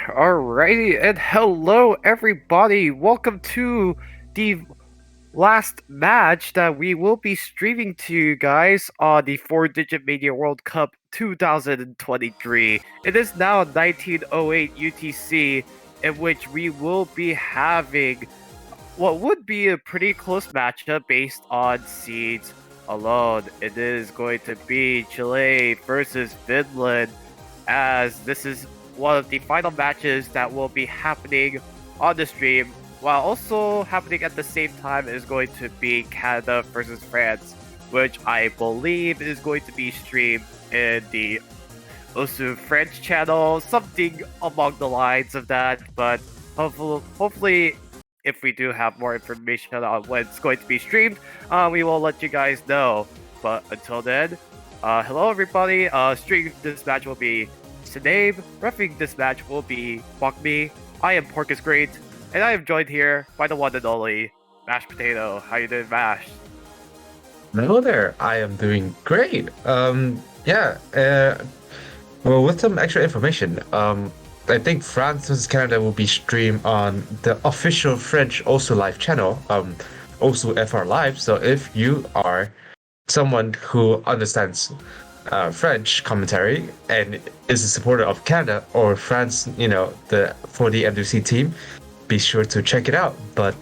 Alrighty, and hello everybody. Welcome to the last match that we will be streaming to you guys on the 4-digit Mania World Cup 2023. It is now 1908 UTC, in which we will be having what would be a pretty close matchup based on seeds alone. It is going to be Chile versus Finland, as this is one of the final matches that will be happening on the stream, while also happening at the same time is going to be Canada versus France, which I believe is going to be streamed in the Osu French channel, something along the lines of that. But hopefully, if we do have more information on when it's going to be streamed, we will let you guys know. But until then, hello everybody. Streaming this match will be Sinead. Roughing this match will be Bakmi. I am Pork is Great, and I am joined here by the one and only Mashed Potato. How you doing, Mash? Hello there. I am doing great. Well, with some extra information, I think France vs Canada will be streamed on the official French Also Live channel, Also FR Live. So if you are someone who understands French commentary and is a supporter of Canada or France, for the MWC team, be sure to check it out. But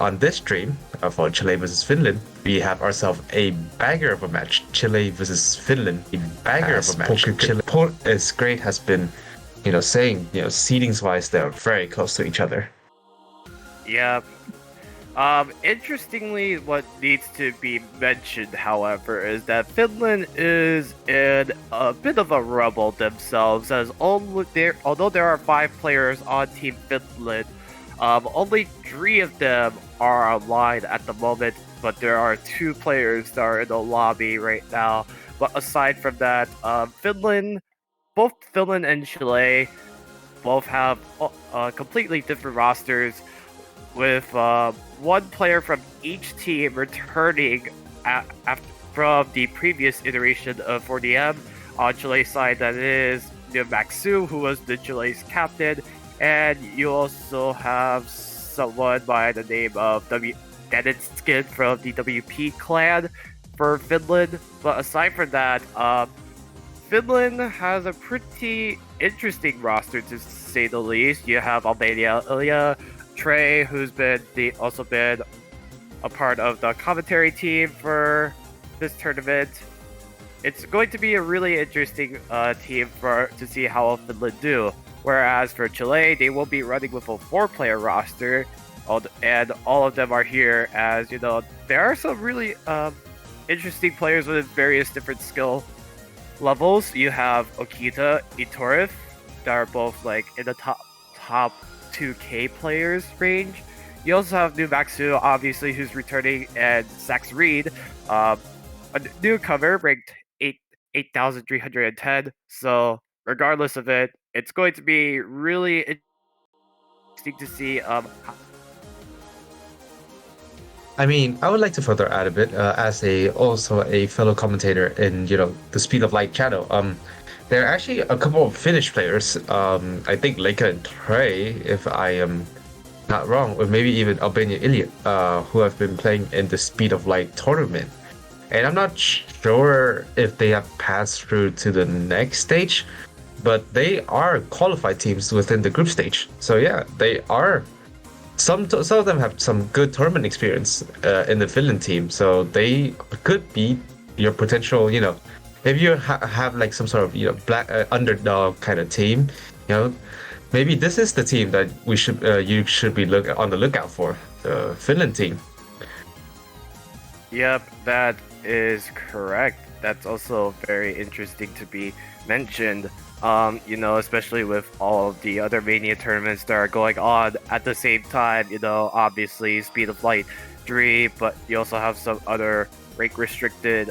on this stream for Chile versus Finland, we have ourselves a banger of a match. Chile versus Finland, a banger of a match. Chile Port is great has been, saying, seedings wise, they're very close to each other. Yeah. Interestingly, what needs to be mentioned, however, is that Finland is in a bit of a rubble themselves, as although there are 5 players on Team Finland, only 3 of them are online at the moment, but there are 2 players that are in the lobby right now. But aside from that, both Finland and Chile, both have completely different rosters, with one player from each team returning from the previous iteration of 4DM. On Chile's side, that is Maxu, who was the Chile's captain, and you also have someone by the name of Denitskin from the WP clan for Finland. But aside from that, Finland has a pretty interesting roster, to say the least. You have Albania Ilya, Trey, who's also been a part of the commentary team for this tournament. It's going to be a really interesting team to see how Finland do. Whereas for Chile, they will be running with a 4-player roster, and all of them are here. As you know, there are some really interesting players with various different skill levels. You have Okita, Itorif, that are both like in the top 2K players range. You also have New Maxu, obviously, who's returning, and Sax Reed, a newcomer ranked 8,310. So regardless of it, it's going to be really interesting to see. I mean, I would like to further add a bit as also a fellow commentator in the Speed of Light channel. There are actually a couple of Finnish players. I think Leica and Trey, if I am not wrong, or maybe even Albania Ilya, who have been playing in the Speed of Light tournament. And I'm not sure if they have passed through to the next stage, but they are qualified teams within the group stage. So yeah, they are. Some of them have some good tournament experience in the Finland team, so they could be your potential, if you have like some sort of black underdog kind of team, maybe this is the team that you should be on the lookout for, the Finland team. Yep, that is correct. That's also very interesting to be mentioned. Especially with all of the other Mania tournaments that are going on at the same time. Obviously Speed of Light 3, but you also have some other rank restricted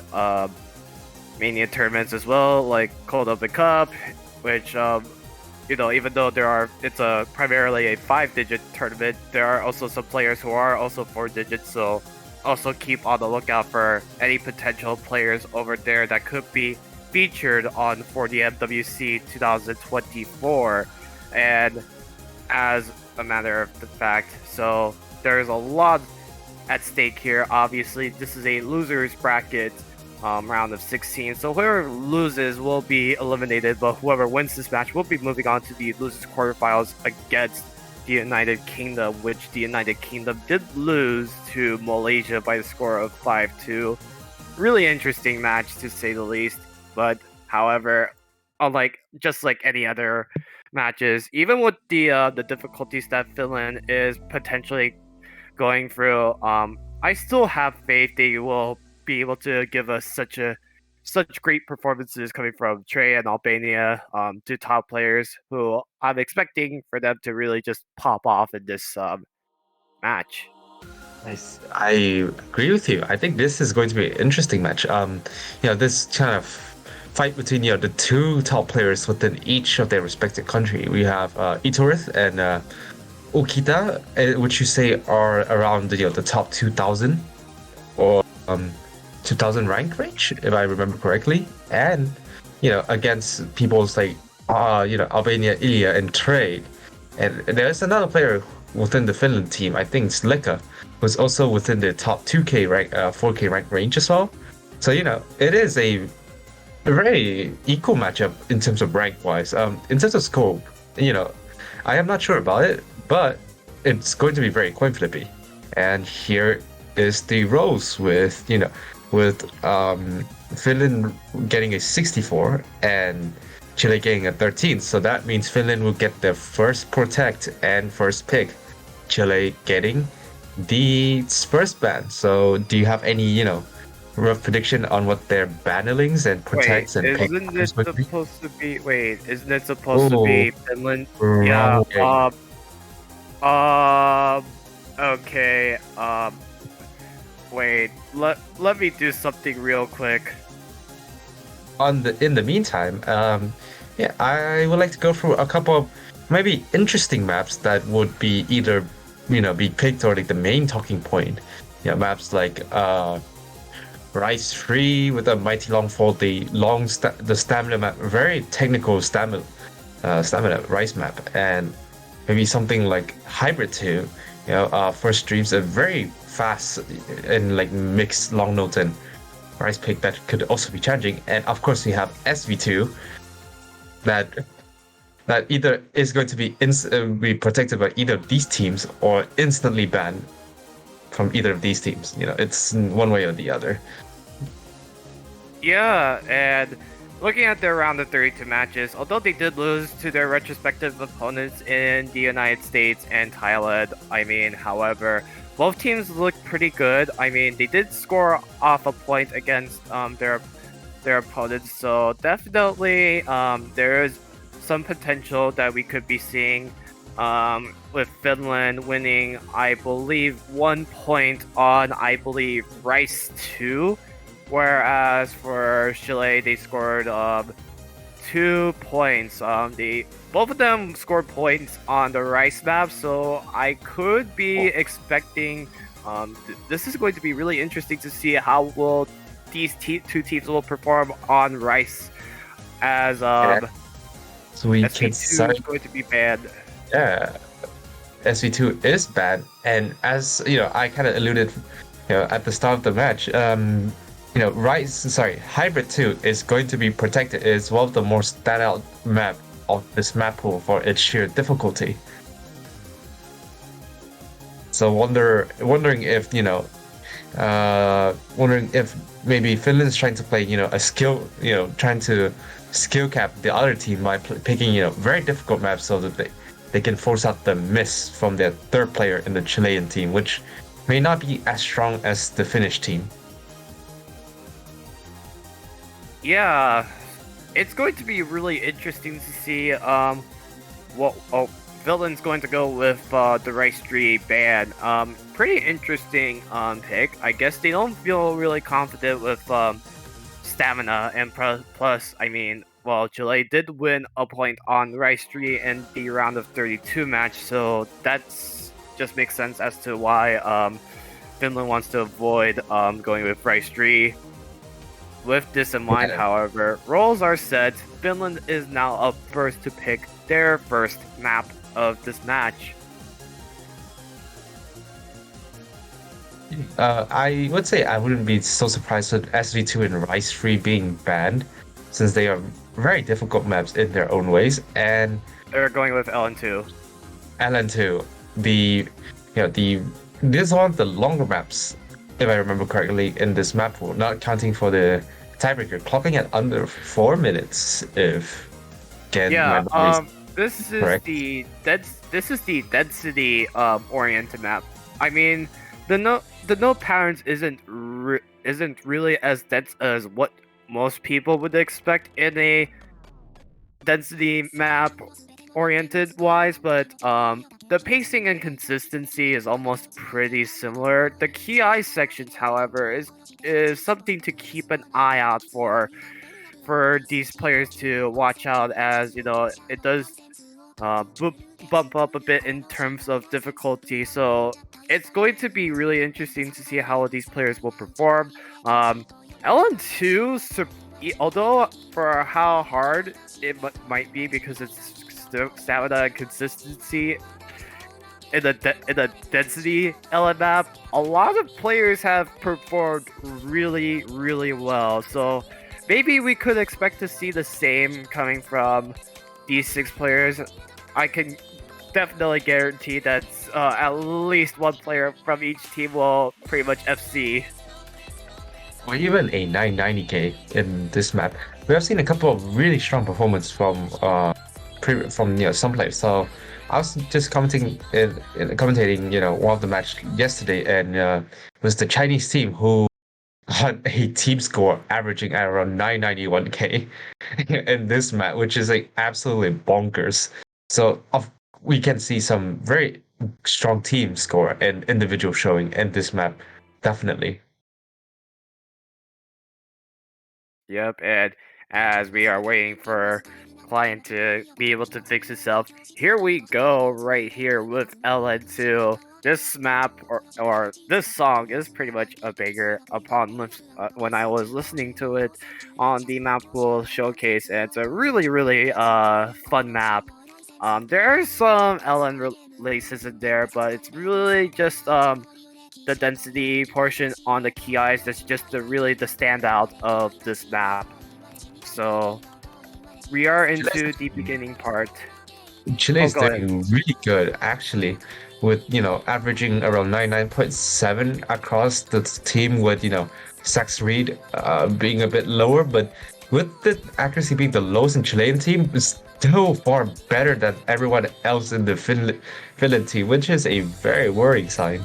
Mania tournaments as well, like Cold Open Cup, which even though it's primarily a 5-digit tournament, there are also some players who are also 4 digits. So also keep on the lookout for any potential players over there that could be featured on 4D MWC 2024. And as a matter of the fact, so there's a lot at stake here. Obviously, this is a losers bracket round of 16. So whoever loses will be eliminated, but whoever wins this match will be moving on to the losers quarterfinals against the United Kingdom, which the United Kingdom did lose to Malaysia by the score of 5-2. Really interesting match to say the least. But however, unlike just like any other matches, even with the difficulties that Finland is potentially going through, I still have faith they will be able to give us such great performances coming from Trey and Albania, two top players who I'm expecting for them to really just pop off in this match. Nice. I agree with you. I think this is going to be an interesting match. This kind of fight between the two top players within each of their respective country. We have Iturith and Okita, which you say are around the top 2,000 or 2,000 rank range, if I remember correctly. And against people's like Albania, Ilya, and Trey. And there's another player within the Finland team. I think it's Leka, who's also within the top 2K rank, 4K rank range as well. So it is a very equal matchup in terms of rank wise. In terms of scope, I am not sure about it, but it's going to be very coin flippy. And here is the roles with Finland getting a 64 and Chile getting a 13. So that means Finland will get their first protect and first pick. Chile getting the first ban. So do you have any, rough prediction on what their banelings and protects and picks isn't it supposed to be? supposed to be? Wait, isn't it supposed to be Finland? Wrong Yeah. way. Okay. Wait. Let me do something real quick. In the meantime, I would like to go through a couple of maybe interesting maps that would be either be picked or like the main talking point. Maps like Rice Free with a Mighty Long Fall, the stamina map, very technical stamina Rice map, and maybe something like Hybrid 2. First streams a very fast and like mixed long note and Rice pick that could also be challenging. And of course we have SV2 that either is going to be protected by either of these teams or instantly banned from either of these teams. It's one way or the other. Yeah, and looking at their round of 32 matches, although they did lose to their retrospective opponents in the United States and Thailand, however, both teams look pretty good. They did score off a point against their opponents, so definitely there is some potential that we could be seeing with Finland winning, I believe, 1 point on, Rice 2. Whereas for Chile, they scored 2 points. Both of them scored points on the Rice map, so I could be expecting. This is going to be really interesting to see how will these two teams will perform on Rice, as So we SV2 can is going to be banned. Yeah, SV2 is banned, and as I kind of alluded, at the start of the match, Hybrid 2 is going to be protected. It's one of the more standout map of this map pool for its sheer difficulty. So wondering if maybe Finland's trying to play a skill, trying to skill cap the other team by picking very difficult maps so that they can force out the miss from their third player in the Chilean team, which may not be as strong as the Finnish team. Yeah, it's going to be really interesting to see Finland's going to go with the Rice 3 ban. Pretty interesting pick. I guess they don't feel really confident with stamina, and plus, Chile did win a point on Rice 3 in the round of 32 match, so that's just makes sense as to why Finland wants to avoid going with Rice 3. With this in mind, however, roles are set. Finland is now up first to pick their first map of this match. I would say I wouldn't be so surprised with SV2 and Rise 3 being banned, since they are very difficult maps in their own ways. And They're going with LN2. LN2, the this is one of the longer maps, if I remember correctly, in this map pool, not counting for the tiebreaker, clocking at under 4 minutes, if again my Yeah, memory is this is correct. this is the density oriented map. I mean, the node patterns isn't really as dense as what most people would expect in a density map oriented wise, but the pacing and consistency is almost pretty similar. The key eye sections, however, is something to keep an eye out for these players to watch out, as you know it does bump up a bit in terms of difficulty. So it's going to be really interesting to see how these players will perform. LN2, although for how hard it might be because it's stamina and consistency in the density LN map, a lot of players have performed really well. So maybe we could expect to see the same coming from these 6 players. I can definitely guarantee that at least one player from each team will pretty much FC. Or even a 990k in this map. We have seen a couple of really strong performances from some players. So I was just commentating one of the match yesterday, and it was the Chinese team who had a team score averaging at around 991k in this map, which is like absolutely bonkers. So we can see some very strong team score and individual showing in this map, definitely. Yep, and as we are waiting for client to be able to fix itself, here we go right here with LN2. This map or this song is pretty much a banger when I was listening to it on the map pool showcase, and it's a really fun map. There are some LN releases in there, but it's really just the density portion on the key eyes that's just really the standout of this map. So we are into the beginning part. Chile Oh, is go ahead. doing really good actually, with averaging around 99.7 across the team, with Sax Reed being a bit lower, but with the accuracy being the lowest in Chilean team, it's still far better than everyone else in the Finland team, which is a very worrying sign.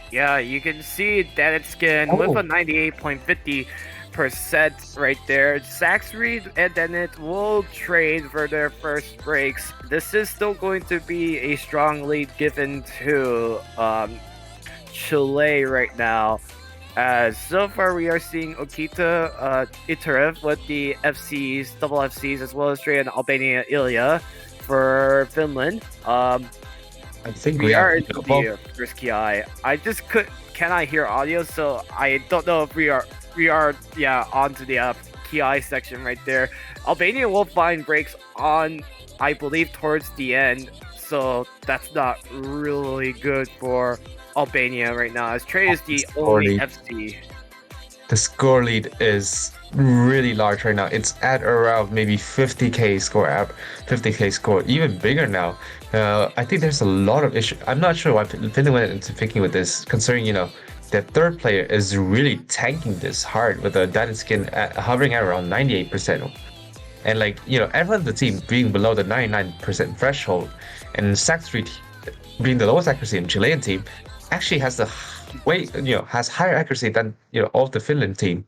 Yeah, you can see that it's skin with Oh, a 98.50% right there. Sax Reed and Dennett will trade for their first breaks. This is still going to be a strong lead given to Chile right now. As so far we are seeing Okita Iterev with the FCs, double FCs, as well as Trey and Albania Ilya for Finland. I think we We have are into the first KI. I just cannot hear audio, so I don't know if we are onto the KI section right there. Albania will find breaks on, I believe, towards the end, so that's not really good for Albania right now, as Trey is the score only lead. FC. The score lead is really large right now. It's at around maybe 50k score, 50k score, even bigger now. I think there's a lot of issue. I'm not sure why Finland went into picking with this, considering their third player is really tanking this hard with a Dynasty skin hovering at around 98%. And everyone on the team being below the 99% threshold, and Sax Street being the lowest accuracy in Chilean team, actually has the has higher accuracy than all of the Finland team.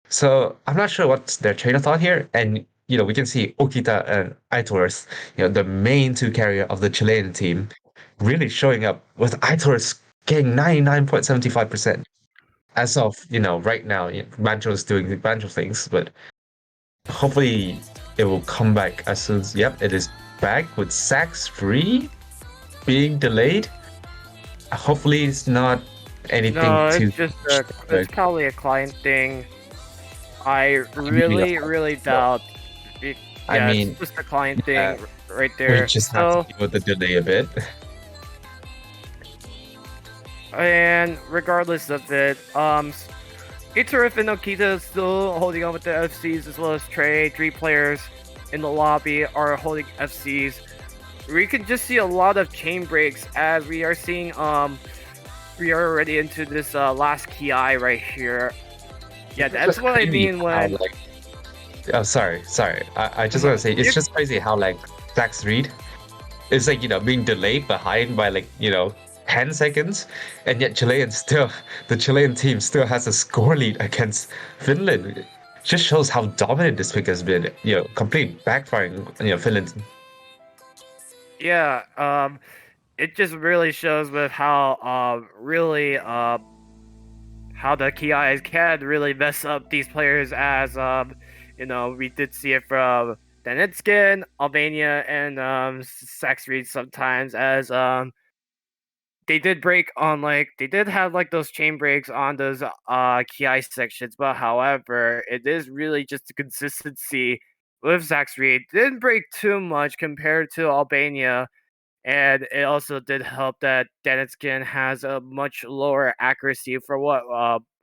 So I'm not sure what's their train of thought here. And we can see Okita and Aitor's, the main two carrier of the Chilean team, really showing up, with Aitor's getting 99.75%. As of right now, Banjo's doing the Banjo things, but hopefully it will come back as soon as. Yep, it is back with Sax free being delayed. Hopefully it's not anything No, too. it's probably a client thing. I I really really hope so. doubt it. I Yeah, it's mean, just a client yeah, thing. right We there. just have to So, deal with the delay a bit. and regardless of it, Iturif and Okita is still holding on with the FCs as well as Trey. 3 players in the lobby are holding FCs. We can just see a lot of chain breaks as we are seeing we are already into this last Ki right here. Yeah, It's that's just what I crazy mean how when like oh sorry. I just want to say it's if just crazy how like Zax Reed is like being delayed behind by like 10 seconds, and yet the Chilean team still has a score lead against Finland. It just shows how dominant this pick has been. Complete backfiring. Finland. yeah, it just really shows with how really how the KIs can really mess up these players as we did see it from Danitskin, Albania, and Sax Reed sometimes as they did break on they did have like those chain breaks on those KI sections, but however, it is really just the consistency with Sax Reed. Didn't break too much compared to Albania, and it also did help that Denitskin has a much lower accuracy for what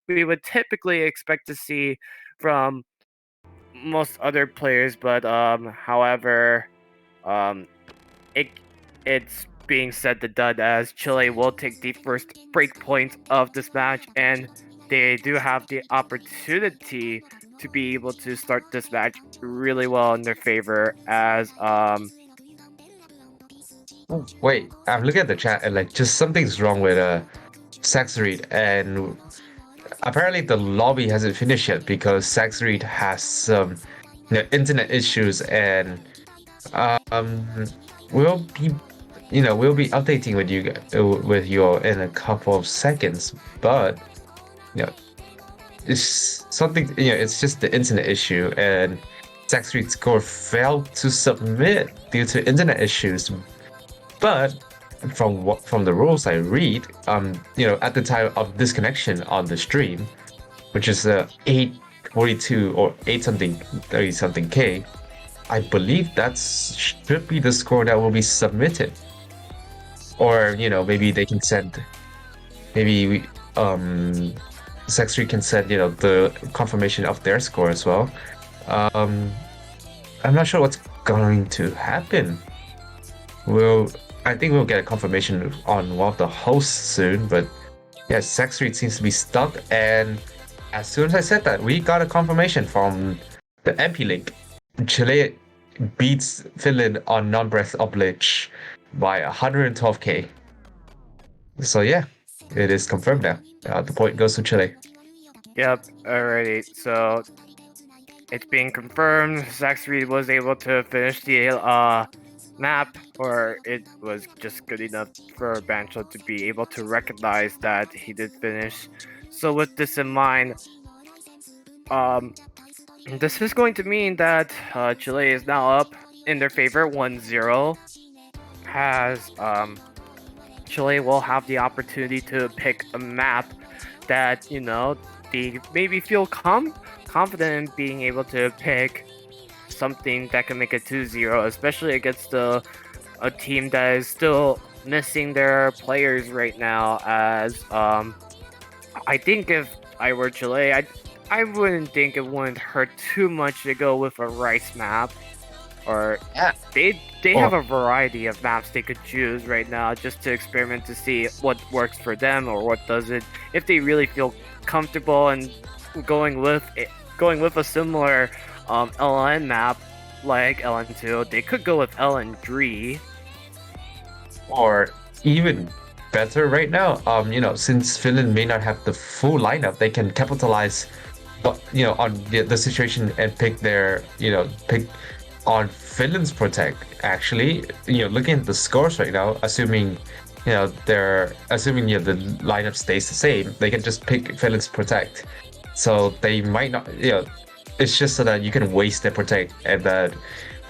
we would typically expect to see from most other players. But however, um, it it's being said to done as Chile will take the first break point of this match, and they do have the opportunity to be able to start this match really well in their favor as Oh, wait, I'm looking at the chat and like just something's wrong with Zax Reed, and apparently the lobby hasn't finished yet because Zax Reed has some internet issues, and um we'll be we'll be updating with you in a couple of seconds, but you know it's something it's just the internet issue, and Zack Street Score failed to submit due to internet issues. But from the rules I read, at the time of disconnection on the stream, which is 842 or 8 something 30 something K, I believe that should be the score that will be submitted. Or maybe they can send, maybe Sextree can send the confirmation of their score as well. Um, I'm not sure what's going to happen. I think we'll get a confirmation on one of the hosts soon, but yeah, Sextree seems to be stuck, and as soon as I said that, we got a confirmation from the MP link. Chile beats Finland on non-breath oblige by 112k. So yeah, it is confirmed now. The point goes to Chile. Yep, alrighty. So it's being confirmed. Zax Reed was able to finish the map, or it was just good enough for Bancho to be able to recognize that he did finish. So with this in mind, um, this is going to mean that Chile is now up in their favor 1-0. Has Chile will have the opportunity to pick a map that they maybe feel confident in being able to pick something that can make it 2-0, especially against a team that is still missing their players right now. As I think if I were Chile, I wouldn't think it wouldn't hurt too much to go with a rice map, or Yeah. they have a variety of maps they could choose right now just to experiment to see what works for them or what doesn't. If they really feel comfortable and going with a similar LN map like LN2, they could go with LN3. Or even better right now, since Finland may not have the full lineup, they can capitalize, but on the situation and pick on Finland's protect. Actually, looking at the scores right now, assuming the lineup stays the same, they can just pick Finland's protect. So they might not, it's just so that you can waste their protect, and that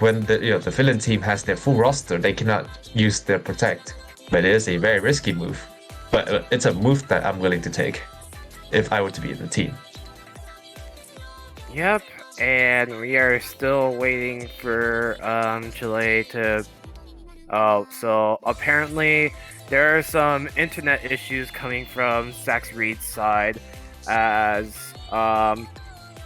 when the Finland team has their full roster, they cannot use their protect. But it is a very risky move. But it's a move that I'm willing to take if I were to be in the team. Yep, and we are still waiting for Chile to. Oh, so apparently there are some internet issues coming from Zach Reed's side, as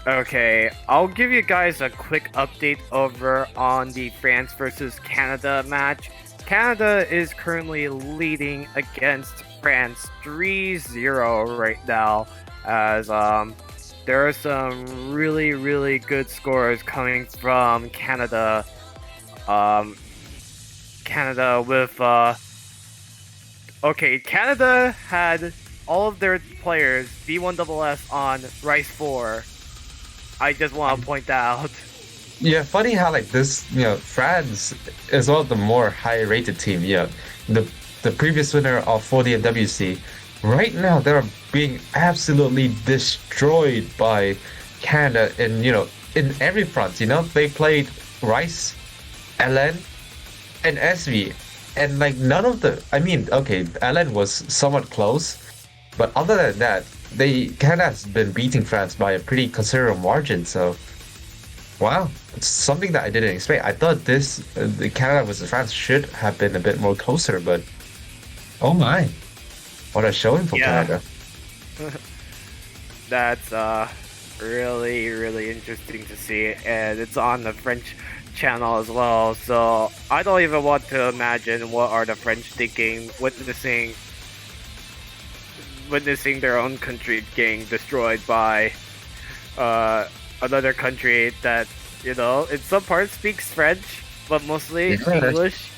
Okay, I'll give you guys a quick update over on the France versus Canada match. Canada is currently leading against France 3-0 right now, as there are some really good scores coming from Canada. Canada with okay, Canada had all of their players B1SS on Rice 4. I just want to point that out. Yeah, funny how like this, France is one of the more high-rated team. Yeah, the the previous winner of 40 and WC. Right now, they're being absolutely destroyed by Canada in every front. They played Rice, LN, and SV, and like none of the. I mean, okay, LN was somewhat close, but other than that, Canada has been beating France by a pretty considerable margin. So. Wow, it's something that I didn't expect. I thought the Canada versus France should have been a bit more closer, but oh my, what a showing for Canada. That's really interesting to see, and it's on the French channel as well. So I don't even want to imagine what are the French thinking, witnessing their own country getting destroyed by another country that, in some parts speaks French, but mostly English.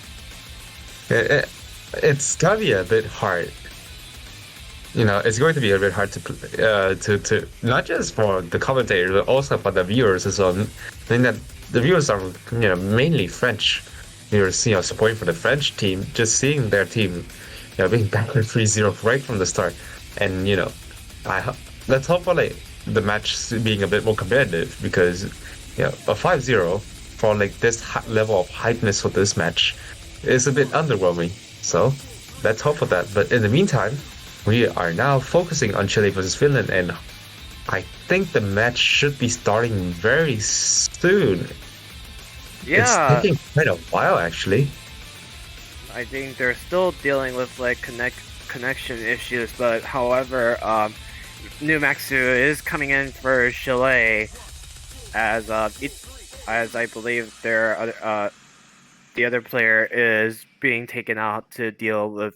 It's gonna be a bit hard. It's going to be a bit hard to not just for the commentators, but also for the viewers as well. I think that the viewers are, mainly French. Viewers, supporting for the French team, just seeing their team, being battered 3-0 right from the start. And, let's hope for the match being a bit more competitive, because a 5-0 for this level of hypeness for this match is a bit underwhelming. So let's hope for that. But in the meantime, we are now focusing on Chile versus Finland, and I think the match should be starting very soon. Yeah, it's taking quite a while actually. I think they're still dealing with connection issues, but however, New Maxu is coming in for Chile, as I believe the other player is being taken out to deal with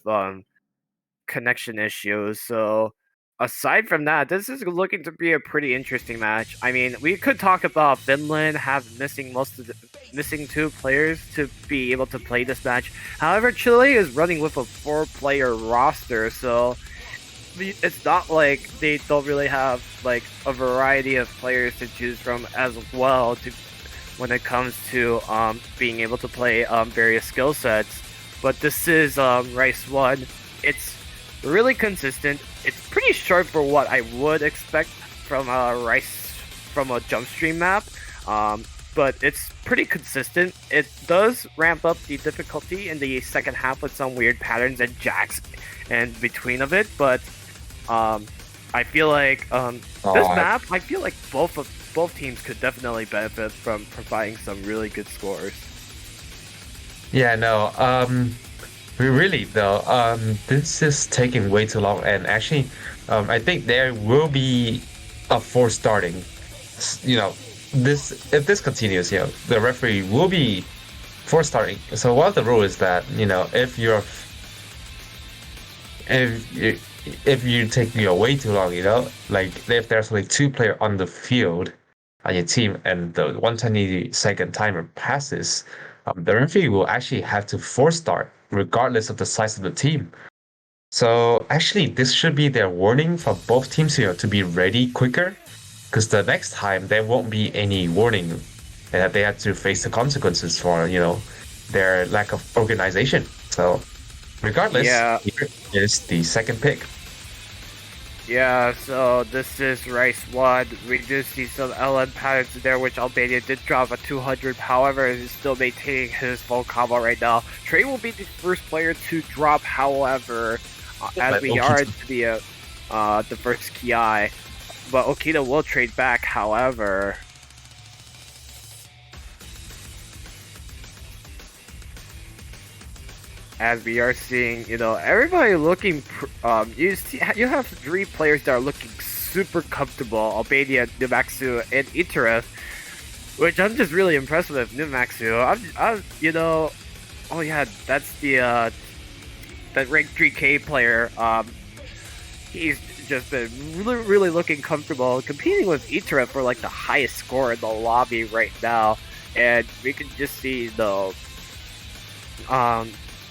connection issues. So aside from that, this is looking to be a pretty interesting match. I mean, we could talk about Finland missing 2 players to be able to play this match. However, Chile is running with a 4-player roster, so it's not like they don't really have a variety of players to choose from as well when it comes to being able to play various skill sets. But this is Rice 1. It's really consistent. It's pretty short for what I would expect from a jump stream map. But it's pretty consistent. It does ramp up the difficulty in the second half with some weird patterns and jacks and between of it, but I feel like this map, I feel like both teams could definitely benefit from providing some really good scores. Yeah, no, really though, this is taking way too long, and actually, I think there will be a force starting. If this continues, the referee will be force starting. So one of the rules is that if you take way too long, if there's only 2 players on the field on your team and the 120-second timer passes, the referee will actually have to force start regardless of the size of the team. So actually, this should be their warning for both teams to be ready quicker, because the next time there won't be any warning and that they have to face the consequences for their lack of organization. So regardless, here is the second pick. Yeah, so this is Rice 1. We do see some LN patterns there, which Albania did drop a 200. However, he's still maintaining his full combo right now. Trey will be the first player to drop, however, as we are to the first Ki. But Okita will trade back, however. as we are seeing, everybody looking. You have three players that are looking super comfortable: Albania, Numaxu, and Iteref, which I'm just really impressed with Numaxu. Oh yeah, that's the that rank 3K player. He's just been really looking comfortable competing with Itra for like the highest score in the lobby right now, and we can just see um,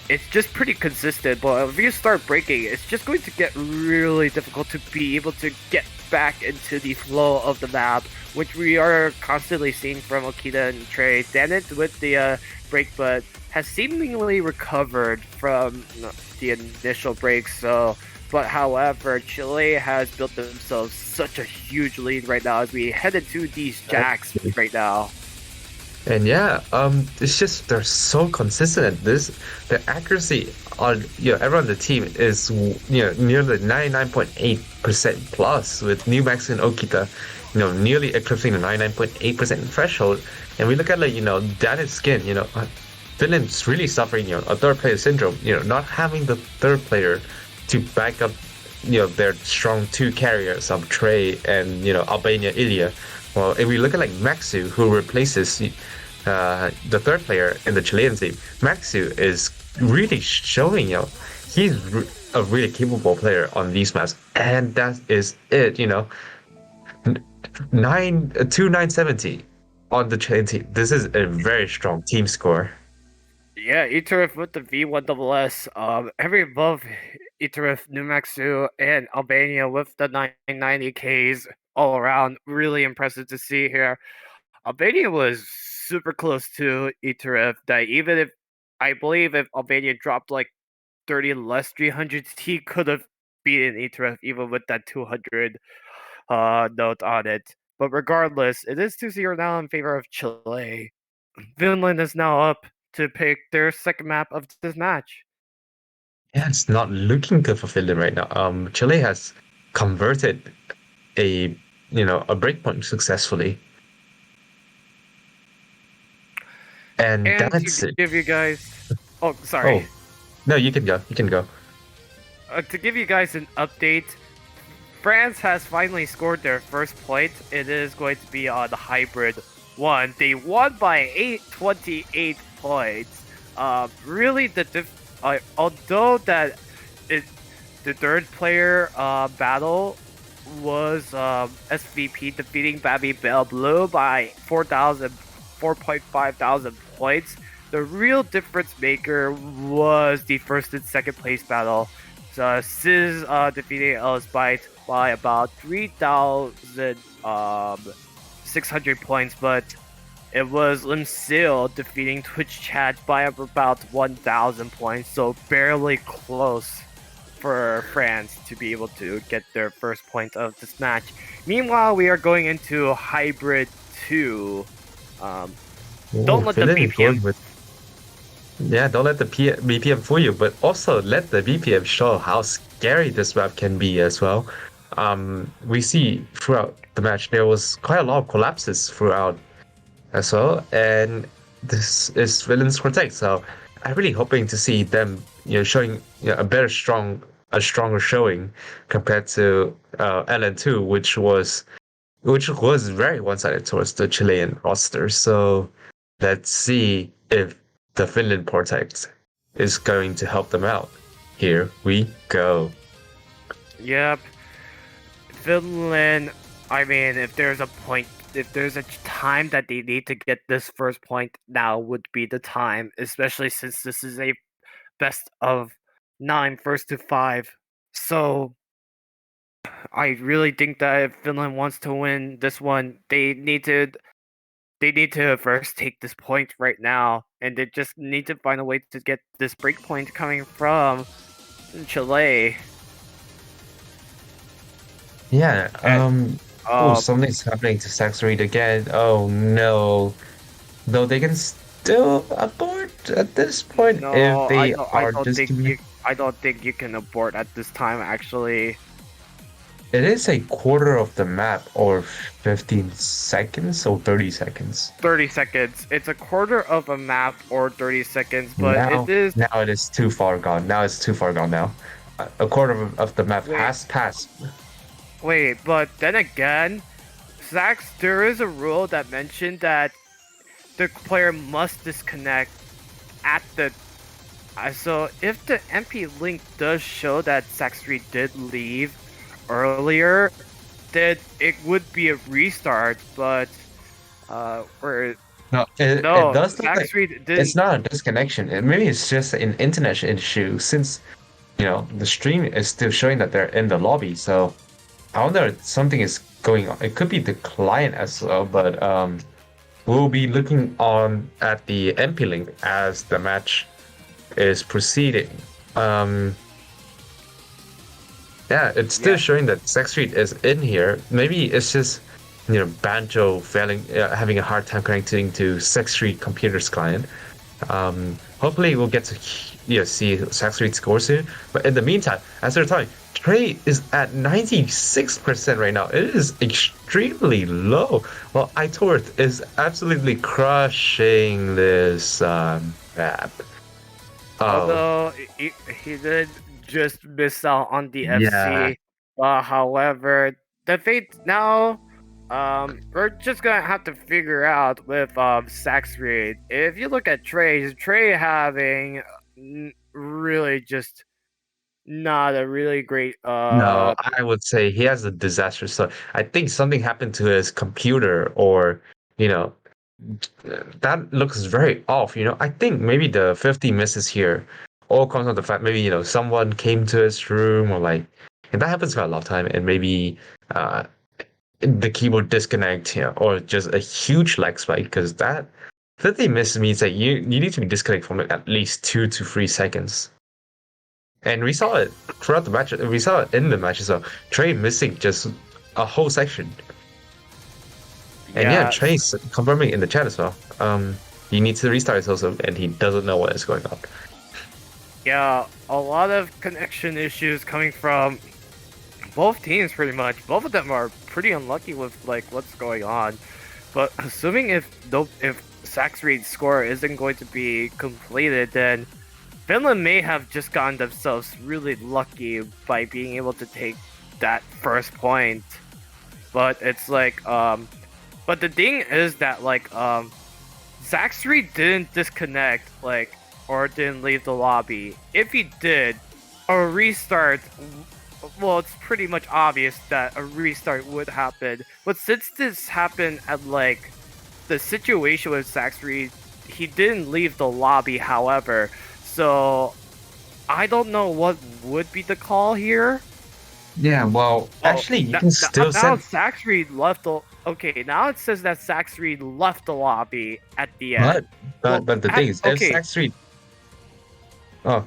it's just pretty consistent. But if you start breaking, it's just going to get really difficult to be able to get back into the flow of the map, which we are constantly seeing from Okita and Trey. Dennett with the break, but has seemingly recovered from the initial break. So, but however, Chile has built themselves such a huge lead right now as we head into these jacks right now. And yeah, it's just they're so consistent at this. The accuracy on everyone on the team is nearly 99.8% plus with Numax and Okita, nearly eclipsing the 99.8% threshold. And we look at Danet's skin, Finland's really suffering, a third player syndrome, not having the third player to back up, their strong two carriers of Trey and Albania Ilya. Well, if we look at like Maxu, who replaces the third player in the Chilean team, Maxu is really showing, he's a really capable player on these maps, and that is it, 9-2-970 on the Chilean team. This is a very strong team score. Yeah, Iterif with the V1SS, every above Iterif, Numaxu, and Albania with the 990Ks all around. Really impressive to see here. Albania was super close to Iterif, that even if, I believe if Albania dropped like 30 less 300s, he could have beaten Iterif even with that 200 note on it. But regardless, it is 2-0 now in favor of Chile. Finland is now up to pick their second map of this match. Yeah, it's not looking good for Finland right now. Chile has converted a breakpoint successfully, and And that's to it. give you guys, oh Oh, sorry, no, you can go. You can go. to give you guys an update, France has finally scored their first point. It is going to be on the hybrid one. They won by 828 points. Really, although that it, the third player battle was SVP defeating Babby Bell Blue by 4.5 thousand points. The real difference maker was the first and second place battle. So Sis defeating Ellis Bite by about 3,600 points, but it was Lim Seal defeating Twitch Chat by about 1,000 points, so barely close for France to be able to get their first point of this match. Meanwhile, we are going into Hybrid 2. Don't let the Finland going BPM. with don't let the BPM fool you, but also let the BPM show how scary this map can be as well. We see throughout the match there was quite a lot of collapses throughout as well, and this is Finland's protect. So I'm really hoping to see them, showing a stronger showing compared to LN2, which was very one-sided towards the Chilean roster. So let's see if the Finland protect is going to help them out. Here we go. Yep. Finland, I mean, if there's a time that they need to get this first point, now would be the time, especially since this is a best of 9 first to 5. So I really think that if Finland wants to win this one, they need to first take this point right now, and they just need to find a way to get this break point coming from Chile. Yeah. And, Oh, something's happening to Saxreed again. Oh no. Though they can still abort at this point no, if they I are don't think disconnected. I don't think you can abort at this time. Actually, It is a quarter of the map, or 15 seconds, or 30 seconds. 30 seconds. It's a quarter of a map or 30 seconds, but it Now, is. now it is too far gone. Now it's too far gone now. A quarter of the map Wait, has passed. wait, but then again, Zax, there is a rule that mentioned that the player must disconnect at the. So if the MP link does show that Zax3 did leave earlier, then it would be a restart, but where No, it no, does look like Zax3 it's didn't. not a disconnection. Maybe it's just an internet issue since, the stream is still showing that they're in the lobby. So I wonder if something is going on. It could be the client as well, but we'll be looking on at the MP link as the match is proceeding. Um, yeah, it's still Yeah, showing that Sex Street is in here. Maybe it's just, Banjo failing, having a hard time connecting to Sex Street computer's client. Hopefully we'll get to see Sex Street score soon. But in the meantime, as we're talking, Trey is at 96% right now. It is extremely low. Well, iTorth is absolutely crushing this map. Oh, although he did just miss out on the yeah. FC. However, the fate now, we're just gonna have to figure out with Sax Reed. If you look at Trey having really just not a really great No, I would say he has a disaster. So I think something happened to his computer, or, you know, that looks very off. I think maybe the 50 misses here all comes from the fact maybe, someone came to his room, or like, and that happens quite a lot of time, and maybe uh the keyboard disconnect, or just a huge lag spike, because that 50 misses means that you need to be disconnected from it at least 2 to 3 seconds. And we saw it throughout the match. We saw it in the match as well. Trey missing just a whole section. And yeah, yeah. Trey's confirming in the chat as well. He needs to restart his also, and he doesn't know what is going on. Yeah, a lot of connection issues coming from both teams pretty much. Both of them are pretty unlucky with like what's going on. But assuming if Sax Reed's score isn't going to be completed, then Finland may have just gotten themselves really lucky by being able to take that first point. But it's like but the thing is that like Sax Reed didn't disconnect like or didn't leave the lobby. If he did, a restart, well, it's pretty much obvious that a restart would happen. But since this happened at like the situation with Sax Reed, he didn't leave the lobby, however. So I don't know what would be the call here. Yeah, well, Oh, actually, you can still now send. Sax Reed left the. Okay, now it says that Sax Reed left the lobby at the But end. but Well, but the thing is, if okay. Sax Street, oh,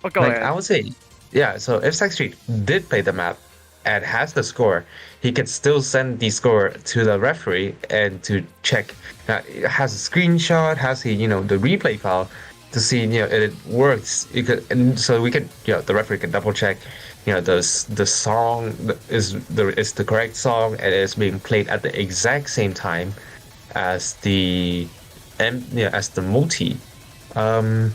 Oh, go like I ahead. would say, yeah. So if Sax Street did play the map and has the score, he could still send the score to the referee and to check. Has a screenshot, has he, the replay file to see, it works. You could, and so we could, the referee can double check, the song is the correct song and it's being played at the exact same time as the multi. Um,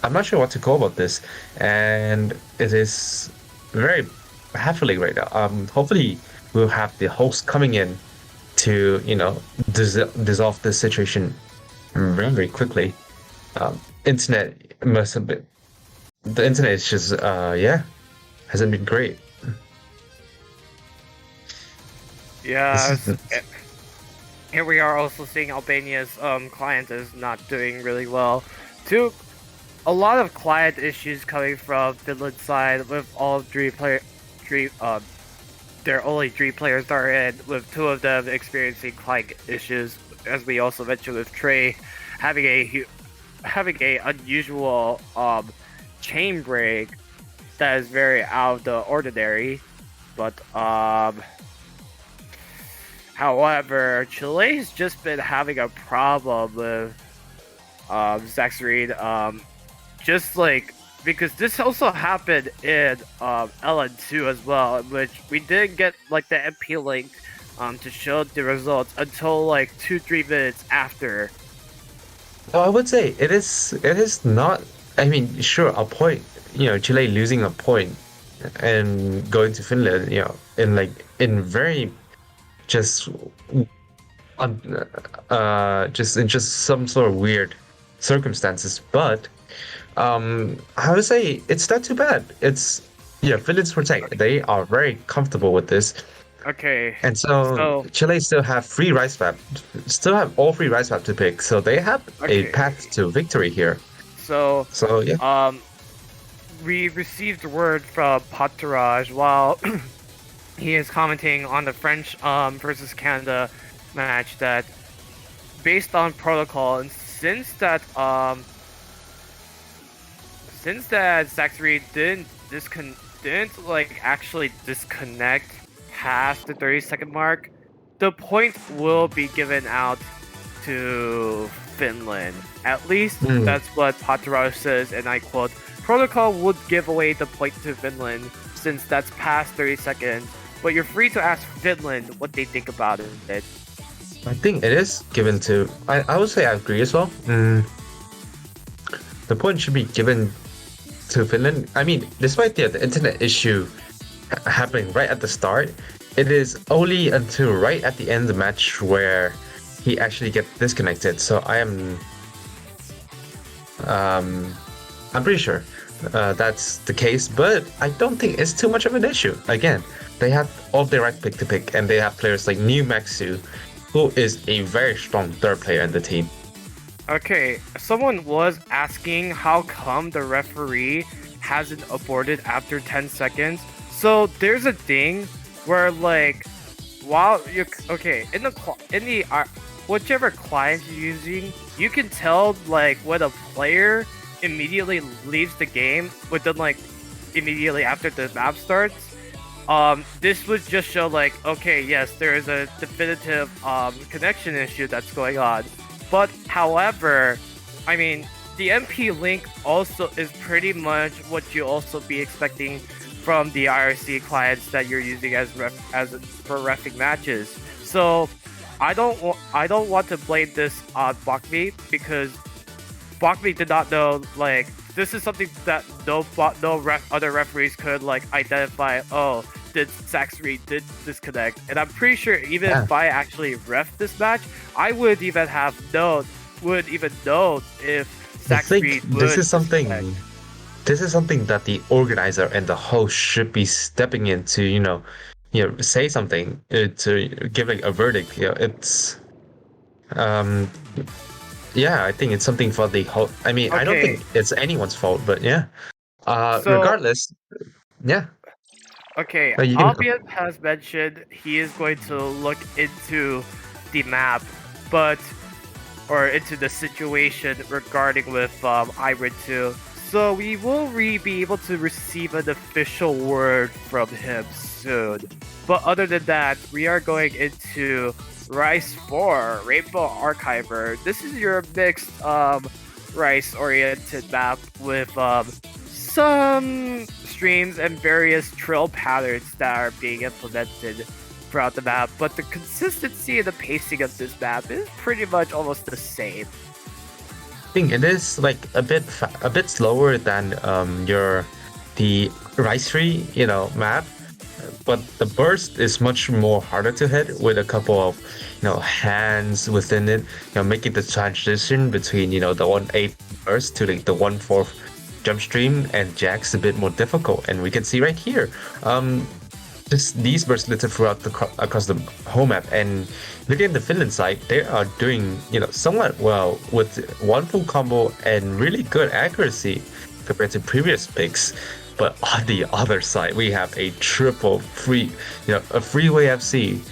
I'm not sure what to call about this, and it is very baffling right now. Hopefully we'll have the host coming in to, dissolve the situation very, very quickly. Internet must have been the internet is just yeah, hasn't been great. This is Yes. Here we are also seeing Albania's client is not doing really well. Two, a lot of client issues coming from Finland's side with all three their only three players are in, with two of them experiencing client issues, as we also mentioned with Trey having a unusual chain break that is very out of the ordinary. But however, Chile's just been having a problem with Zax Reed. Just like because this also happened in LN2 as well, in which we didn't get like the MP link to show the results until like 2-3 minutes after. Oh, I would say it is not. I mean, sure, a point. Chile losing a point and going to Finland. In very just un, just in just some sort of weird circumstances. But I would say it's not too bad. Finland's protect. They are very comfortable with this. Okay, And so so Chile still have all three rice map to pick, so they have a okay, path to victory here. so So yeah, um, we received word from Patraj while he is commenting on the French versus Canada match that based on protocol and since that Saxary didn't like actually disconnect past the 30-second mark, the point will be given out to Finland. At least Hmm. that's what Patrao says, and I quote, Protocol would give away the point to Finland since that's past 30 seconds, but you're free to ask Finland what they think about it. I think it is given to. I would say I agree as well. The point should be given to Finland. I mean, despite the internet issue happening right at the start, it is only until right at the end of the match where he actually gets disconnected. So um, I'm pretty sure that's the case, but I don't think it's too much of an issue. Again, they have all the right pick to pick, and they have players like New Maxu, who is a very strong third player in the team. Okay, someone was asking how come the referee hasn't aborted after 10 seconds. So there's a thing where like while you okay in the whichever client you're using, you can tell like when a player immediately leaves the game within like immediately after the map starts. This would just show like, okay, yes, there is a definitive connection issue that's going on. But however, I mean, the MP link also is pretty much what you also be expecting from the IRC clients that you're using as for refing matches. So I don't want to blame this on Bakmi because Bakmi did not know like this is something that other referees could like identify. Oh, did Saxry did disconnect? And I'm pretty sure even Yeah, if I actually ref this match, I would even know if I think Saxry would disconnect. this is something that the organizer and the host should be stepping in to, say something to give like a verdict. Um, yeah, I think it's something for the whole. I mean, I don't Okay, think it's anyone's fault, but yeah. so Regardless, yeah, okay, you can go. Albion has mentioned he is going to look into the map, but or into the situation regarding with Iron 2. So we will be able to receive an official word from him soon. But other than that, we are going into Rice 4, Rainbow Archiver. This is your mixed Rice oriented map with some streams and various trill patterns that are being implemented throughout the map, but the consistency and the pacing of this map is pretty much almost the same. I think it is like a bit slower than the Rice Tree, map, but the burst is much more harder to hit with a couple of hands within it, making the transition between the 1/8 burst to like the 1/4 jump stream and jacks a bit more difficult. And we can see right here, just these bursts littered throughout across the whole map. And looking at the Finland side, they are doing somewhat well with one full combo and really good accuracy compared to previous picks. But on the other side, we have a triple free, a freeway FC,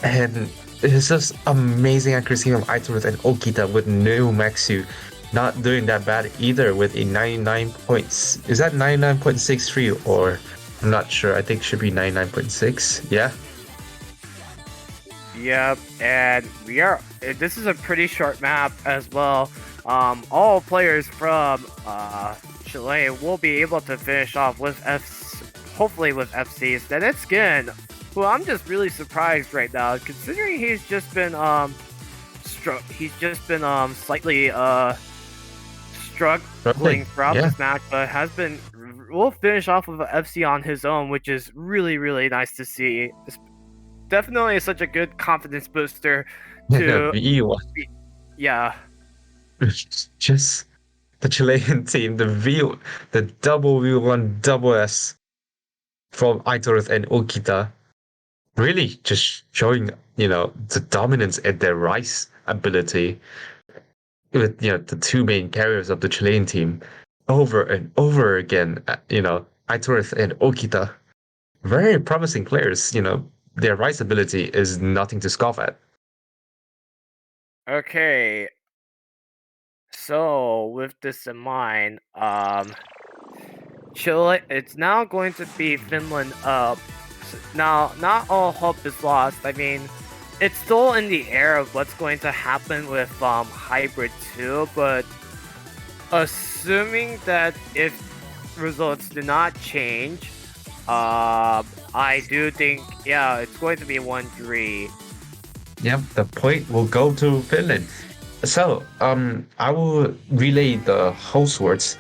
and it's just amazing accuracy from Aitoreth and Okita with no Maxu. Not doing that bad either with a 99 points. Is that 99.63 or I'm not sure. I think it should be 99.6. Yeah. Yep, and we are. This is a pretty short map as well. all players from Chile will be able to finish off with hopefully with FCs. Then it's Skin, who I'm just really surprised right now, considering he's just been slightly struggling Struggling. throughout Yeah. this match, but will finish off with an FC on his own, which is really nice to see. It's definitely such a good confidence booster The to V1. yeah. Just the Chilean team, the double V1 double S from Aitoreth and Okita, really just showing, the dominance and their rise ability with, the two main carriers of the Chilean team over and over again. Aitoreth and Okita, very promising players. Their rise ability is nothing to scoff at. Okay, so with this in mind, Chile, it's now going to be Finland up. Now, not all hope is lost. I mean, it's still in the air of what's going to happen with Hybrid 2, but assuming that if results do not change, I do think, yeah, it's going to be 1-3. Yep, the point will go to Finland. So, I will relay the host words.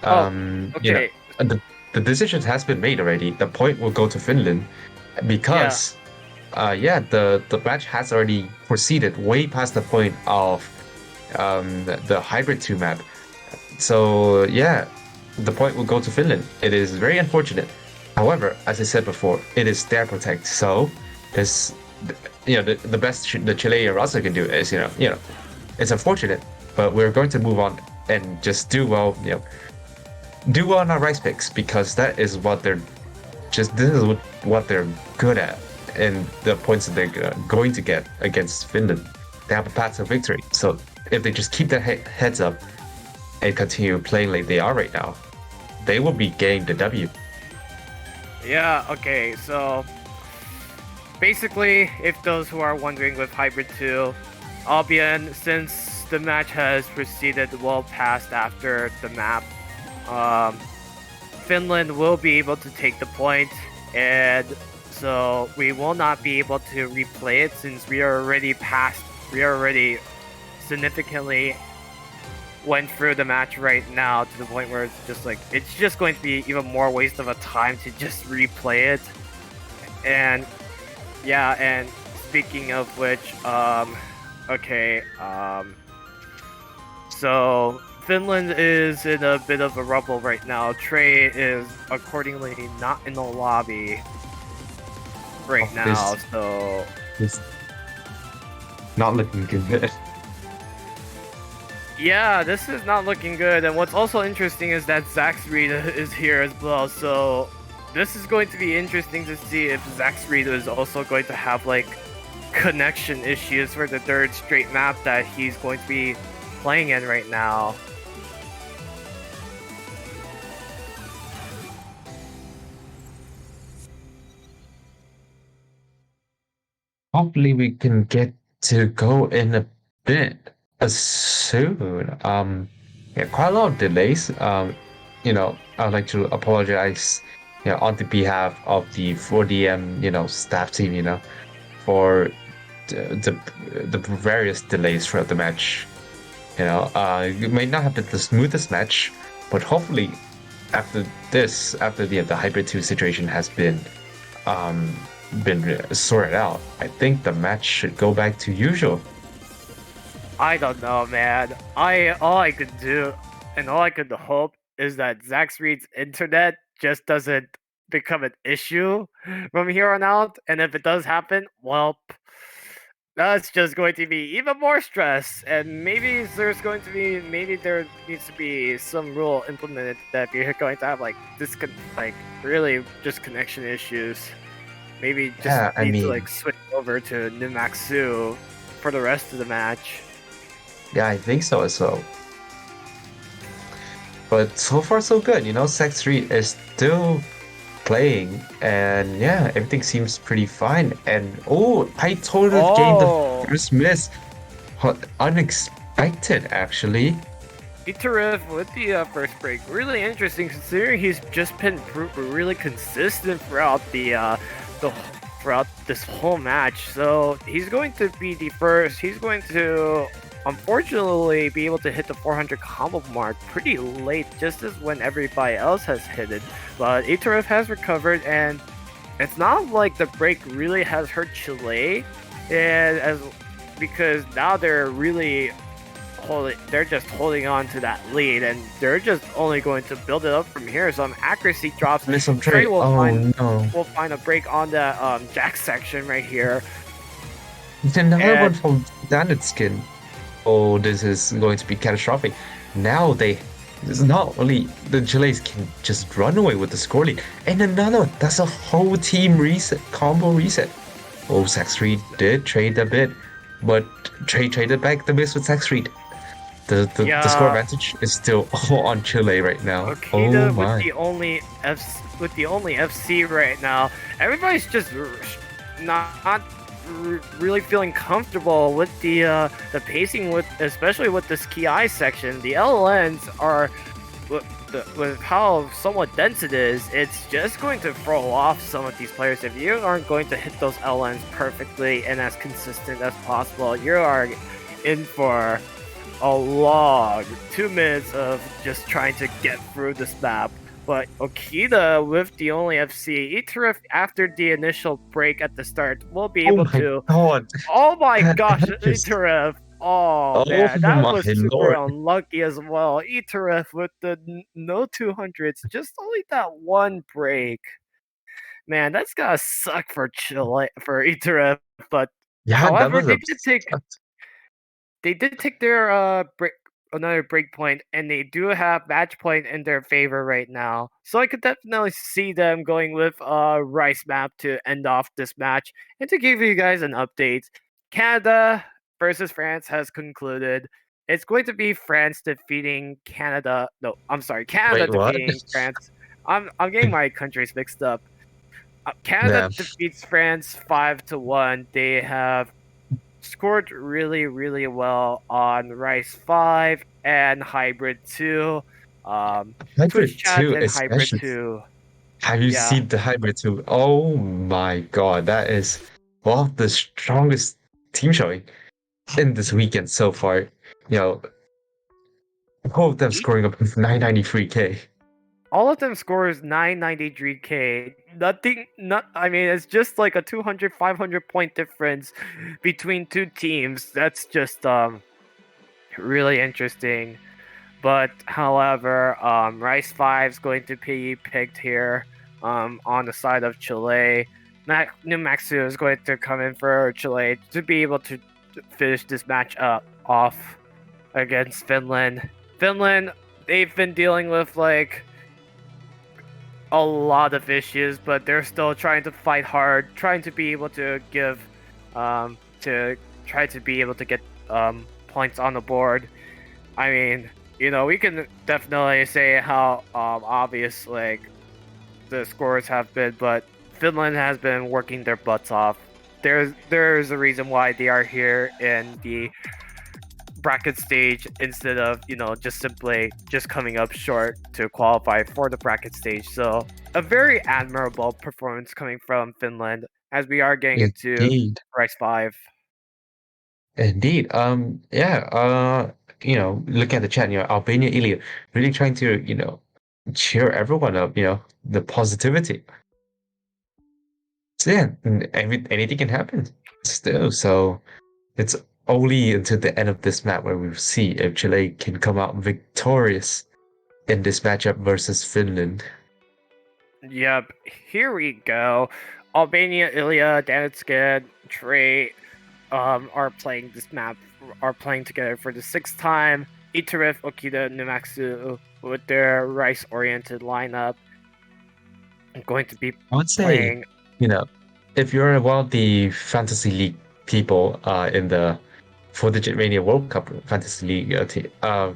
Oh, Um, you know, okay, the the decision has been made already. The point will go to Finland yeah. because, the match has already proceeded way past the point of the hybrid two map. So yeah, the point will go to Finland. It is very unfortunate. However, as I said before, it is their protect. So this, the best the Chilean roster can do is, it's unfortunate, but we're going to move on and just do well. Do well on our rice picks because that is what they're this is what they're good at and the points that they're going to get against Finland. They have a path to victory. So if they just keep their heads up and continue playing like they are right now, they will be getting the W. Yeah, okay, so basically, if those who are wondering with Hybrid 2, Albion, since the match has proceeded well past after the map, um, Finland will be able to take the point, and so we will not be able to replay it since we are already significantly went through the match right now to the point where it's just going to be even more waste of a time to just replay it. And yeah, and speaking of which, okay, so Finland is in a bit of a rubble right now. Trey is accordingly not in the lobby right Oh, now, so this not looking good. yeah, this is not looking good. And what's also interesting is that Zaxreed is here as well, so this is going to be interesting to see if Zaxreed is also going to have like connection issues for the third straight map that he's going to be playing in right now. Hopefully we can get to go in a bit soon. Yeah, quite a lot of delays. I'd like to apologize, on the behalf of the 4DM, staff team, for the various delays throughout the match. It may not have been the smoothest match, but hopefully after the hybrid 2 situation has um been sorted out, I think the match should go back to usual. I don't know, man. All I could do and all I could hope is that Zaxreed's internet just doesn't become an issue from here on out. And if it does happen, well, that's just going to be even more stress. And maybe there needs to be some rule implemented that if you're going to have like really just connection issues, maybe just Yeah, I need to mean, like switch over to Numaxu for the rest of the match. yeah, I think so as well. But so far so good. Sex Street is still playing, and yeah, everything seems pretty fine. And oh, I totally gained the Oh, first miss. Unexpected, actually. Itarif with the first break, really interesting considering he's just been really consistent throughout the throughout this whole match. So he's going to be the first. He's going to unfortunately be able to hit the 400 combo mark pretty late, just as when everybody else has hit it. But Itarif has recovered, and it's not like the break really has hurt Chile, and as because now they're just holding on to that lead, and they're just only going to build it up from here. Some accuracy drops. Miss some Trey trade. Oh no. will find a break on the jack section right here, It's another one and from Standard Skin. Oh, this is going to be catastrophic. Now it's not only the Chiles can just run away with the score lead, and another one. That's a whole team reset, combo reset. Oh, Sack Street did trade a bit, but Trey traded back the miss with Sack Street. The score yeah, advantage is still all on Chile right now. Oh Okita my. with the only FC right now. Everybody's just not really feeling comfortable with the pacing, with especially with this Ki section. The LLNs are with how somewhat dense it is, it's just going to throw off some of these players. If you aren't going to hit those LNs perfectly and as consistent as possible, you are in for a long 2 minutes of just trying to get through this map. But Okita with the only FC, Itarif after the initial break at the start will be Oh able my to. God. Oh my gosh, That just. Itarif! Oh Oh man, that my was super Lord. unlucky as well. Itarif with the no 200s, just only that one break. Man, that's gotta suck for Chile for Itarif. But Yeah, that however, was a. they did take their another break point, and they do have match point in their favor right now. So I could definitely see them going with Rice map to end off this match. And to give you guys an update, Canada versus France has concluded. It's going to be France defeating Canada. No, I'm sorry, Canada Wait, what? defeating France. I'm getting my countries mixed up. Canada Yeah. defeats France 5-1. They have scored really well on Rice 5 and Hybrid 2. Twitch Hybrid chat 2, and Hybrid especially. 2. Have you Yeah. seen the Hybrid 2? Oh my God, that is one of the strongest team showing in this weekend so far. You know, all of them Each, scoring up with 993K. all of them scores 993k. Nothing, not, I mean, it's just like a 200, 500 point difference between two teams. That's just really interesting. But however, Rice 5 is going to be picked here on the side of Chile. New Maxu is going to come in for Chile to be able to finish this match off against Finland. Finland, they've been dealing with like a lot of issues, but they're still trying to fight hard, trying to be able to give, to try to be able to get points on the board. I mean, we can definitely say how obvious like the scores have been, but Finland has been working their butts off. There's a reason why they are here in the bracket stage instead of just simply just coming up short to qualify for the bracket stage. So a very admirable performance coming from Finland as we are getting into Indeed. Rice 5. Indeed. Yeah, look at the chat, Albania Ilya really trying to, cheer everyone up, the positivity. So yeah, anything can happen still. So it's only until the end of this map where we'll see if Chile can come out victorious in this matchup versus Finland. Yep, here we go. Albania, Ilya, Danitska, Trey are playing this map, are playing together for the sixth time. Itarif, Okita, Numaxu with their rice-oriented lineup. I'm going to be I would say, playing. you know, if you're one of the Fantasy League people in the 4-digit Mania World Cup Fantasy League team,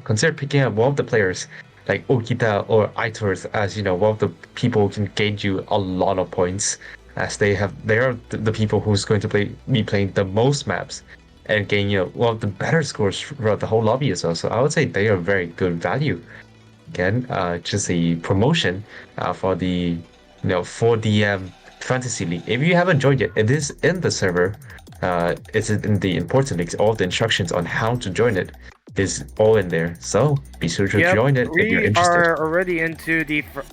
consider picking up one of the players like Okita or Aitor as, one of the people who can gain you a lot of points as they are the people who's going to be playing the most maps and gain, one of the better scores throughout the whole lobby as well. So I would say they are very good value. Again, just a promotion for the fantasy league. If you haven't joined yet, it is in the server. It's in the important links. All the instructions on how to join it is all in there. So be sure to Yep, join it if you're interested.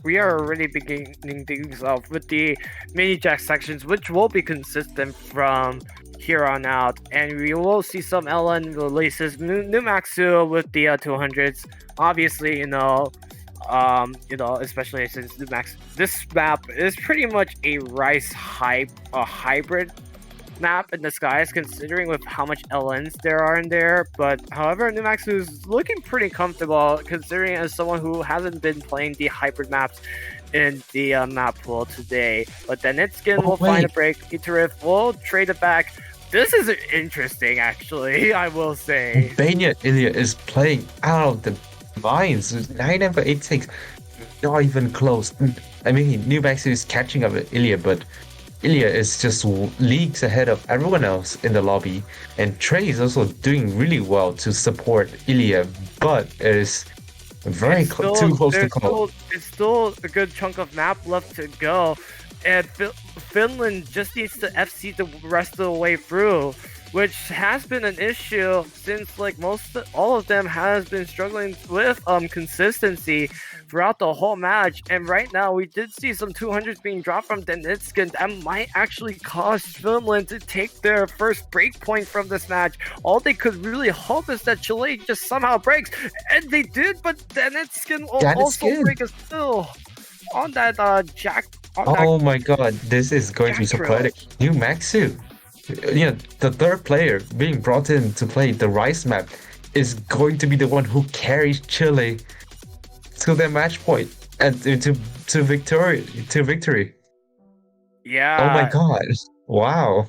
we are already beginning things off with the mini jack sections, which will be consistent from here on out, and we will see some LN releases. New Maxu with the 200s, obviously, especially since this map is pretty much a a hybrid map in disguise, considering with how much LNs there are in there. But however, Numax is looking pretty comfortable, considering as someone who hasn't been playing the hybrid maps in the map pool today. But then Itskin Oh will find a wait, break. Itarif will trade it back. This is interesting, actually. I will say. Banya Ilya is playing out of the minds. 9 86, not even close. I mean, New Mexico is catching up with Ilya, but Ilya is just leagues ahead of everyone else in the lobby, and Trey is also doing really well to support Ilya, but is too close to call. It's still a good chunk of map left to go, and Finland just needs to FC the rest of the way through, which has been an issue since like all of them has been struggling with consistency throughout the whole match. And right now we did see some 200s being dropped from Denitskin that might actually cause Finland to take their first break point from this match. All they could really hope is that Chile just somehow breaks, and they did, but Denitskin will That is also good. break a still on that jack on that Oh my god, this is going to be jack so drill. poetic. New Maxu, the third player being brought in to play the Rice map is going to be the one who carries Chile to their match point and to victory. Oh my Yeah. god. Wow.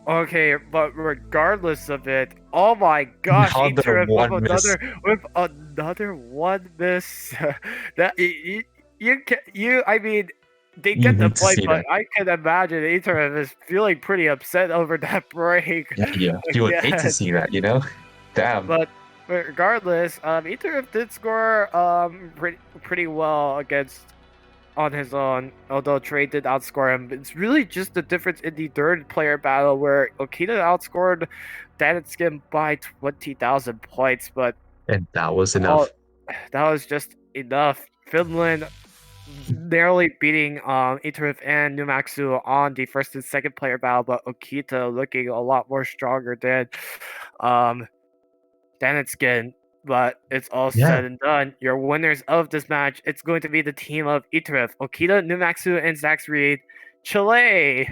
Okay, but regardless of it, oh my gosh, Another Eater one miss. with another one miss. that I mean, they You get the need to point, see but that. I can imagine Eater is feeling pretty upset over that break Yeah, yeah. You would hate to again. see that. Damn. But regardless, Eater did score pretty well against on his own, although Trey did outscore him. It's really just the difference in the third player battle where Okita outscored Danitskin by 20,000 points, but And that was all enough. that was just enough. Finland narrowly beating Itarif and Numaxu on the first and second player battle, but Okita looking a lot more stronger than um Danitskin. But it's all Yeah. said and done. Your winners of this match, it's going to be the team of Itarif, Okita, Numaxu, and Zax Reed, Chile.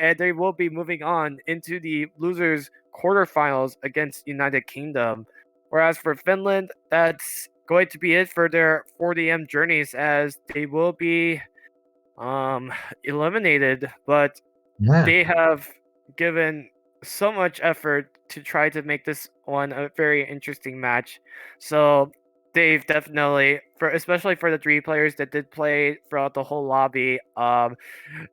And they will be moving on into the losers quarterfinals against United Kingdom. Whereas for Finland, that's going to be it for their 4DM journeys, as they will be um eliminated, but Yeah. they have given so much effort to try to make this one a very interesting match. So they've definitely, for especially for the three players that did play throughout the whole lobby,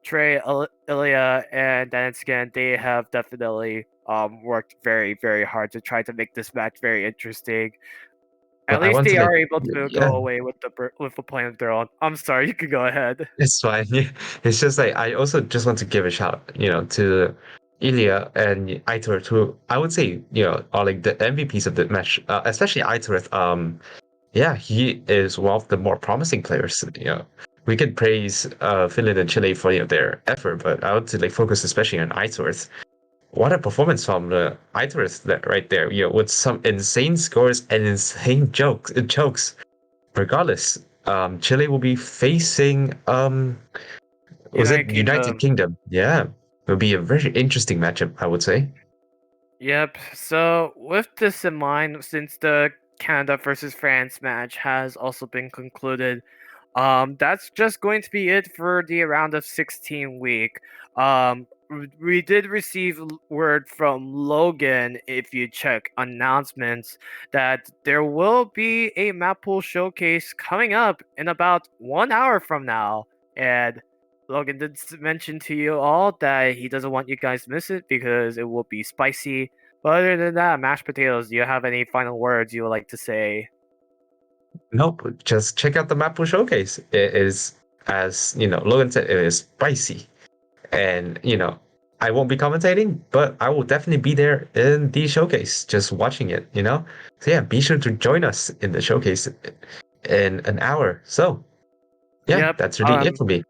Trey, Ilya, and Danskin, they have definitely worked very, very hard to try to make this match very interesting. At But I least want to they like, are able to yeah. go away with a plan of their own. I'm sorry, you could go ahead. It's fine. Yeah. It's just like I also just want to give a shout, to Ilya and Aitor, who I would say, are like the MVPs of the match, especially Aitor. Yeah, he is one of the more promising players. We can praise Finland and Chile for their effort, but I want to like focus especially on Aitor. What a performance from the Aitor that right there, with some insane scores and insane chokes. Regardless, Chile will be facing was it United United Kingdom. Kingdom? Yeah, it'll be a very interesting matchup, I would say. Yep. So with this in mind, since the Canada versus France match has also been concluded, that's just going to be it for the round of 16 week. We did receive word from Logan, if you check announcements, that there will be a map pool showcase coming up in about 1 hour from now, and Logan did mention to you all that he doesn't want you guys to miss it because it will be spicy. But other than that, mashed potatoes, do you have any final words you would like to say? Nope, just check out the Maple Showcase. It is, as Logan said, it is spicy. And I won't be commentating, but I will definitely be there in the showcase, just watching it. So yeah, be sure to join us in the showcase in an hour. So yeah, Yep. that's really it for me.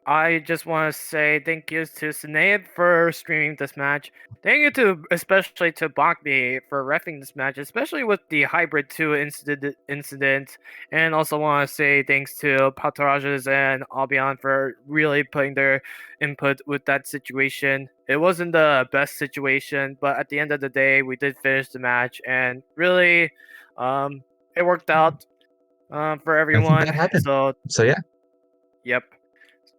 I just want to say thank you to Sinead for streaming this match. Thank you to especially to Bakmi for refing this match, especially with the Hybrid 2 incident. And also want to say thanks to Patarajas and Albion for really putting their input with that situation. It wasn't the best situation, but at the end of the day, we did finish the match, and really, it worked out for Nothing bad everyone. happened. So, So yeah, yep.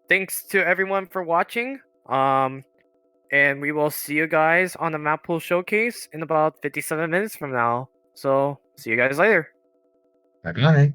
Thanks to everyone for watching. And we will see you guys on the map pool showcase in about 57 minutes from now. So, see you guys later. bye bye.